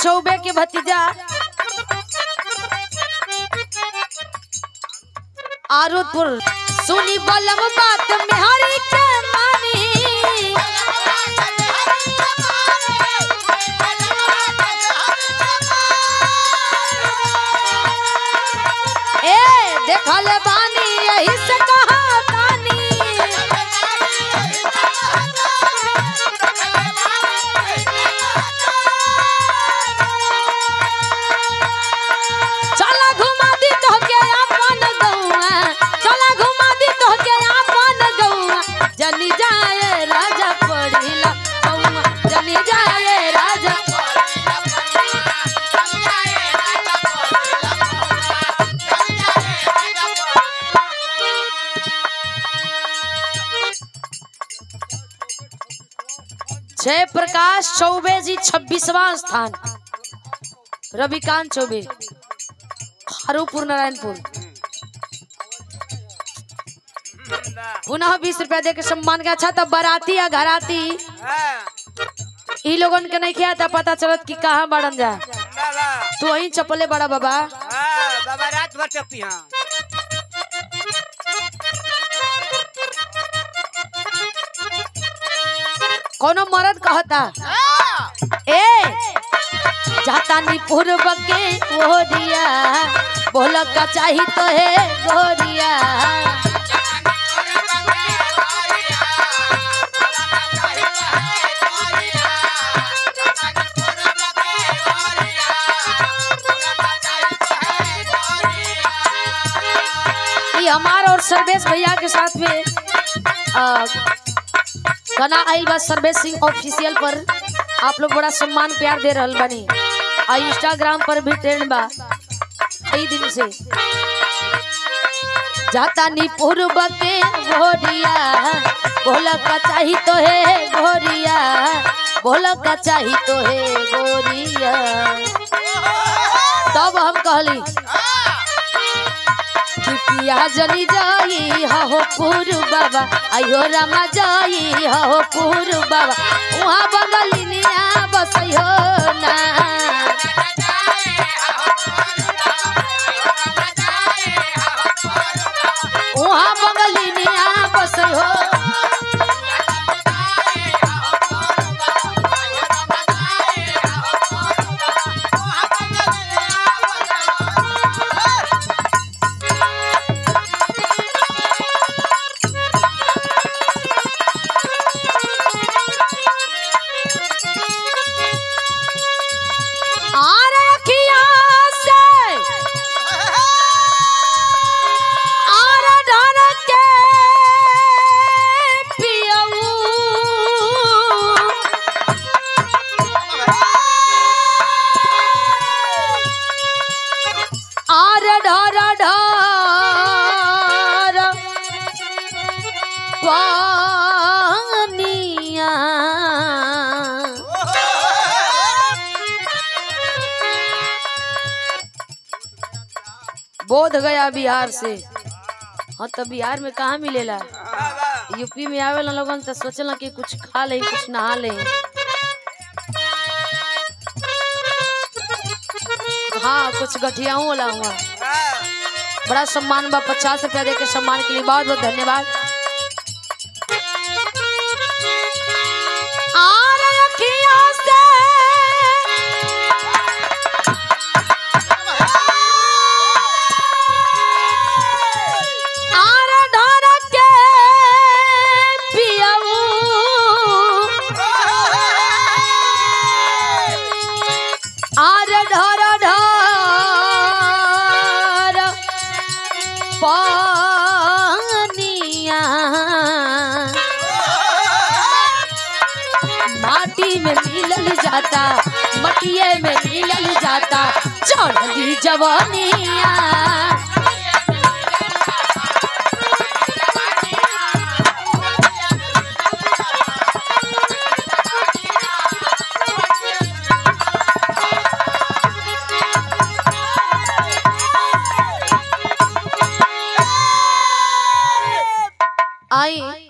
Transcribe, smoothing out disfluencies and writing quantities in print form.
चौबे के भतीजा आरुपुर सुनी बलम बात मेहरी के मानी देखा ले बानी यही से कहा तानी चला घुमा दी तो के अपन गौआ चला घुमा दी तो के अपन गौआ जनी जाए राजा पढ़िला गौआ जनी जाए राजा जय प्रकाश चौबे जी 26वां स्थान रविकांत चौबे हारूपुर नारायणपुर पुनः 20 रुपया दे के सम्मान के। अच्छा तब बाराती या घराती ई लोगन के नहीं किया था पता चलत कि कहाँ बढ़न जा तू वही चपले बड़ा बाबा बाबा रात भर चपी हाँ कोनो मर्द कहता ए जाता नी पूर्व के गोरिया बोला का चाही तो है गोरिया ये हमारा और सर्वेश भैया के साथ में गाना आइल बा सर्वेश सिंह ऑफिशियल पर आप लोग बड़ा सम्मान प्यार दे रहल बानी और इंस्टाग्राम पर भी ट्रेंड बा कई दिन से जाता नी पूर्व के गोरिया बोला का चाही तो है गोरिया बोला का चाही तो है गोरिया तब हम कहली पिया जनी जाई हो पूरु बाबा आयो रामा जाई हो पूरु बाबा वहाँ बंगलिनिया बसयो ना वहाँ बंगलिनिया बसयो बोध गया बिहार से हाँ तो बिहार में कहाँ मिलेला यूपी में आवेला लोगन तो सोचला कि कुछ खा ले कुछ नहा ले हाँ कुछ गठियाओं वाला हुआ बड़ा सम्मान बा 50 रुपया दे के सम्मान के लिए बहुत बहुत धन्यवाद। माटी में मिलल जाता मटिए में मिलल जाता चढ़ली जवानिया आई